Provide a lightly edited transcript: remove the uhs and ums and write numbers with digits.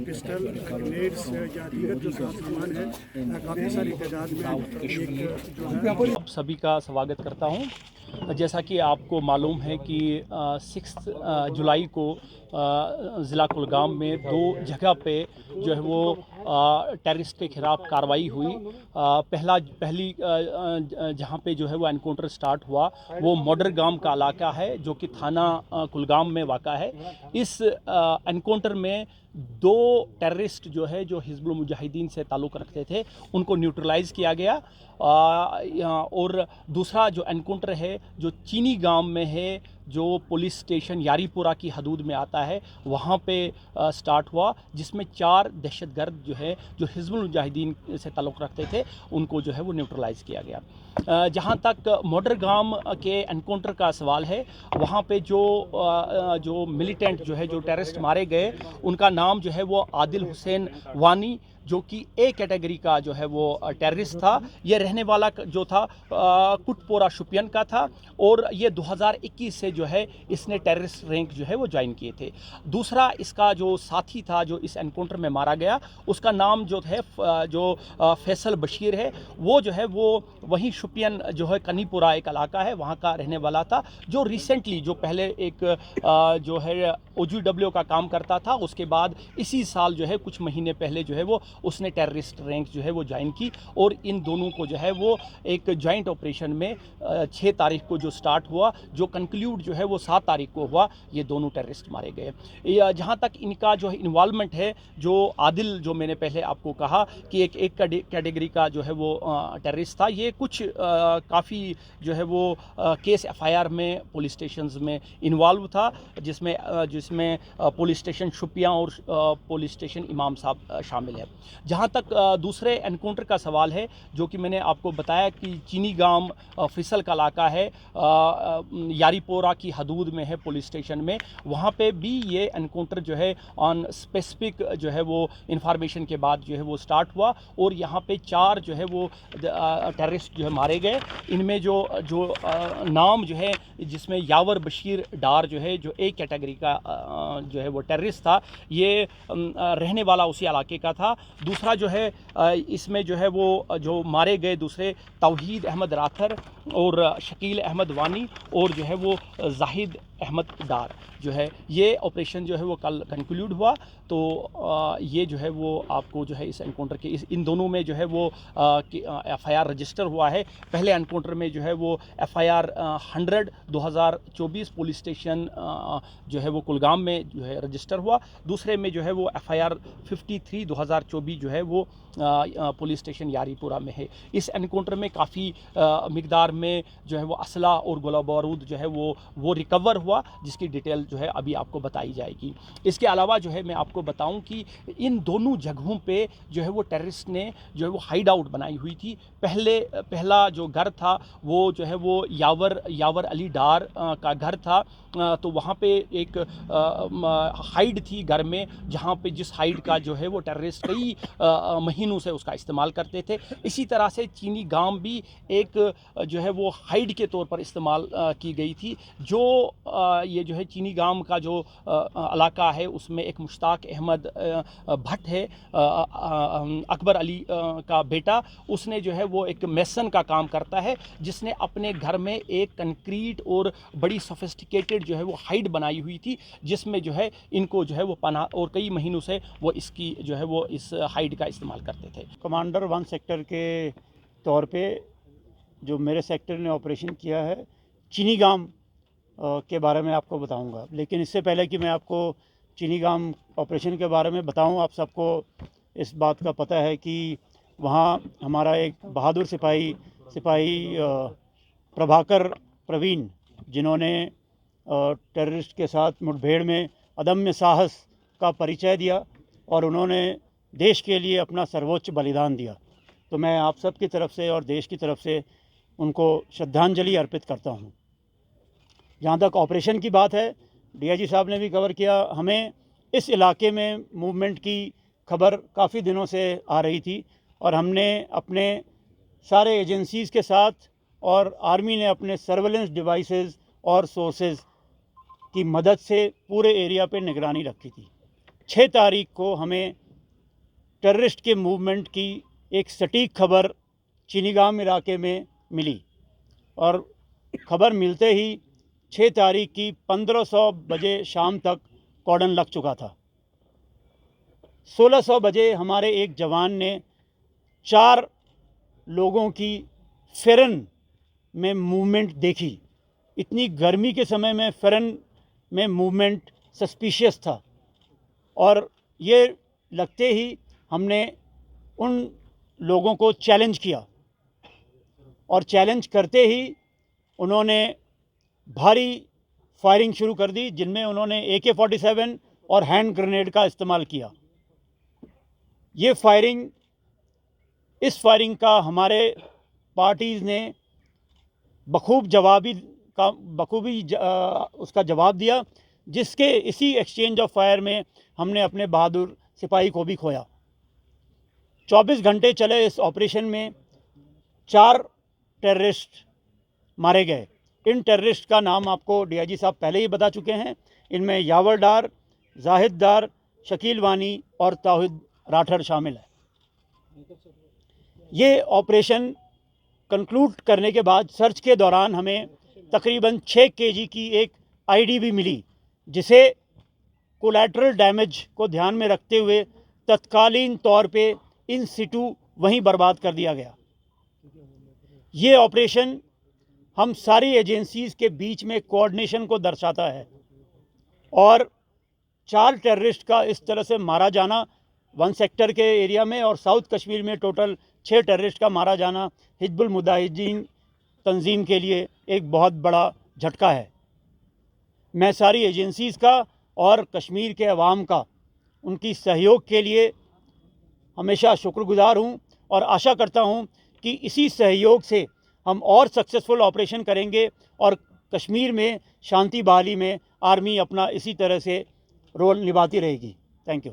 Pistol, grenades या दीगर जो सामान है काफ़ी सारी तादाद में आप सभी का स्वागत करता हूं। जैसा कि आपको मालूम है कि 6 जुलाई को ज़िला कुलगाम में 2 जगह पे जो है वो टेररिस्ट के खिलाफ कार्रवाई हुई। पहली जहाँ पे जो है वो एनकाउंटर स्टार्ट हुआ वो मॉडर गांव का इलाका है जो कि थाना कुलगाम में वाक़ा है। इस एनकाउंटर में 2 टेररिस्ट जो है जो हिज़्बुल मुजाहिदीन से ताल्लुक़ रखते थे उनको न्यूट्रलाइज़ किया गया। और दूसरा जो एनकाउंटर है जो चीनी गांव में है जो पुलिस स्टेशन यारीपुरा की हदूद में आता है वहाँ पे स्टार्ट हुआ, जिसमें 4 दहशतगर्द जो है जो हिज़्बुल मुजाहिदीन से ताल्लुक़ रखते थे उनको जो है वो न्यूट्रलाइज़ किया गया। जहाँ तक मॉडर गांव के एनकाउंटर का सवाल है वहाँ पे जो मिलिटेंट जो है जो टेररिस्ट मारे गए उनका नाम जो है वो आदिल हुसैन वानी जो कि ए कैटेगरी का जो है वो टेररिस्ट था। ये रहने वाला जो था कुटपोरा शुपियन का था और ये 2021 से जो है इसने टेररिस्ट रैंक जो है वो ज्वाइन किए थे। दूसरा इसका जो साथी था जो इस एनकाउंटर में मारा गया उसका नाम जो है फैसल बशीर है। वो जो है वो वहीं शुपियन जो है कनीपुरा एक इलाका है वहाँ का रहने वाला था, जो रिसेंटली जो पहले एक जो है OGW का काम करता था, उसके बाद इसी साल जो है कुछ महीने पहले जो है वो उसने टेररिस्ट रैंक जो है वो ज्वाइन की। और इन दोनों को जो है वो एक जॉइंट ऑपरेशन में 6 तारीख को जो स्टार्ट हुआ जो कंक्लूड जो है वो 7 तारीख को हुआ, ये दोनों टेररिस्ट मारे गए। जहाँ तक इनका जो है इन्वॉल्वमेंट है, जो आदिल जो मैंने पहले आपको कहा कि एक कैटेगरी का जो है वो टेररिस्ट था, ये कुछ काफ़ी जो है वो केस FIR में पुलिस स्टेशंस में इन्वॉल्व था, जिसमें पुलिस स्टेशन शुपियाँ और पुलिस स्टेशन इमाम साहब शामिल है। जहाँ तक दूसरे एनकाउंटर का सवाल है जो कि मैंने आपको बताया कि चीनी गांव फिसल का इलाका है, यारीपोरा की हदूद में है पुलिस स्टेशन में, वहाँ पे भी ये एनकाउंटर जो है ऑन स्पेसिफिक जो है वो इंफॉर्मेशन के बाद जो है वो स्टार्ट हुआ और यहाँ पे 4 जो है वो टेररिस्ट जो है मारे गए। इनमें जो नाम जो है जिसमें यावर बशीर डार जो है जो एक कैटेगरी का जो है वो टेररिस्ट था, ये रहने वाला उसी इलाके का था। दूसरा जो है इसमें जो है वो जो मारे गए दूसरे तौहीद अहमद राथर और शकील अहमद वानी और जो है वो जाहिद अहमद डार जो है, ये ऑपरेशन जो है वो कल कंक्लूड हुआ। तो ये जो है वो आपको जो है इस एनकाउंटर के इन दोनों में जो है वो FIR रजिस्टर हुआ है। पहले एनकाउंटर में जो है वो FIR 100 2024 पुलिस स्टेशन जो है वो कुलगाम में जो है रजिस्टर हुआ। दूसरे में जो है वो FIR 53 2024 जो है वो पुलिस स्टेशन यारीपुरा में है। इस एनकाउंटर में काफ़ी मिकदार में जो है वो असला और गोला बारूद जो है वो रिकवर हुआ, जिसकी डिटेल जो है अभी आपको बताई जाएगी। इसके अलावा जो है मैं आपको बताऊं कि इन दोनों जगहों पे जो है वो टेररिस्ट ने जो है वो हाइड आउट बनाई हुई थी। पहला जो घर था वो जो है वो यावर अली डार का घर था। तो वहाँ पे एक हाइड थी घर में, जहाँ पे जिस हाइड का जो है वो टेररिस्ट कई महीनों से उसका इस्तेमाल करते थे। इसी तरह से चीनी गांव भी एक जो है वो हाइड के तौर पर इस्तेमाल की गई थी। जो ये जो है चीनी गांव का जो इलाका है उसमें एक मुश्ताक अहमद भट्ट है, अकबर अली का बेटा, उसने जो है वो एक मेसन का काम करता है, जिसने अपने घर में एक कंक्रीट और बड़ी सोफिस्टिकेटेड जो है वो हाइड बनाई हुई थी, जिसमें जो है इनको जो है वो पनाह और कई महीनों से वो इसकी जो है वो इस हाइड का इस्तेमाल करते थे। कमांडर 1 सेक्टर के तौर पे जो मेरे सेक्टर ने ऑपरेशन किया है चीनी गांव के बारे में आपको बताऊंगा। लेकिन इससे पहले कि मैं आपको चीनी गांव ऑपरेशन के बारे में बताऊं, आप सबको इस बात का पता है कि वहाँ हमारा एक बहादुर सिपाही प्रभाकर प्रवीण, जिन्होंने टेररिस्ट के साथ मुठभेड़ में अदम्य साहस का परिचय दिया और उन्होंने देश के लिए अपना सर्वोच्च बलिदान दिया। तो मैं आप सब की तरफ से और देश की तरफ से उनको श्रद्धांजलि अर्पित करता हूँ। जहाँ तक ऑपरेशन की बात है, डीआईजी साहब ने भी कवर किया। हमें इस इलाके में मूवमेंट की खबर काफ़ी दिनों से आ रही थी और हमने अपने सारे एजेंसीज़ के साथ और आर्मी ने अपने सर्वेलेंस डिवाइसेस और सोर्सेज की मदद से पूरे एरिया पे निगरानी रखी थी। 6 तारीख को हमें टेररिस्ट के मूवमेंट की एक सटीक खबर चीनीगाम इलाके में मिली और खबर मिलते ही 6 तारीख की 1500 बजे शाम तक कॉर्डन लग चुका था। 1600 बजे हमारे एक जवान ने 4 लोगों की फेरन में मूवमेंट देखी। इतनी गर्मी के समय में फेरन में मूवमेंट सस्पिशियस था और ये लगते ही हमने उन लोगों को चैलेंज किया और चैलेंज करते ही उन्होंने भारी फायरिंग शुरू कर दी, जिनमें उन्होंने AK-47 और हैंड ग्रेनेड का इस्तेमाल किया। इस फायरिंग का हमारे पार्टीज़ ने बखूबी उसका जवाब दिया, जिसके इसी एक्सचेंज ऑफ फायर में हमने अपने बहादुर सिपाही को भी खोया। 24 घंटे चले इस ऑपरेशन में 4 टेररिस्ट मारे गए। इन टेररिस्ट का नाम आपको डीआईजी साहब पहले ही बता चुके हैं। इनमें यावर डार, जाहिद डार, शकील वानी और ताहिद राठर शामिल है। ये ऑपरेशन कंक्लूड करने के बाद सर्च के दौरान हमें तकरीबन 6 kg की एक आईडी भी मिली, जिसे कोलैटरल डैमेज को ध्यान में रखते हुए तत्कालीन तौर पे इन सिटू वहीं बर्बाद कर दिया गया। ये ऑपरेशन हम सारी एजेंसीज़ के बीच में कोऑर्डिनेशन को दर्शाता है और 4 टेररिस्ट का इस तरह से मारा जाना 1 सेक्टर के एरिया में और साउथ कश्मीर में टोटल 6 टेररिस्ट का मारा जाना हिजबुल मुजाहिदीन तंजीम के लिए एक बहुत बड़ा झटका है। मैं सारी एजेंसीज़ का और कश्मीर के अवाम का उनकी सहयोग के लिए हमेशा शुक्रगुजार हूँ और आशा करता हूँ कि इसी सहयोग से हम और सक्सेसफुल ऑपरेशन करेंगे और कश्मीर में शांति बहाली में आर्मी अपना इसी तरह से रोल निभाती रहेगी। Thank you.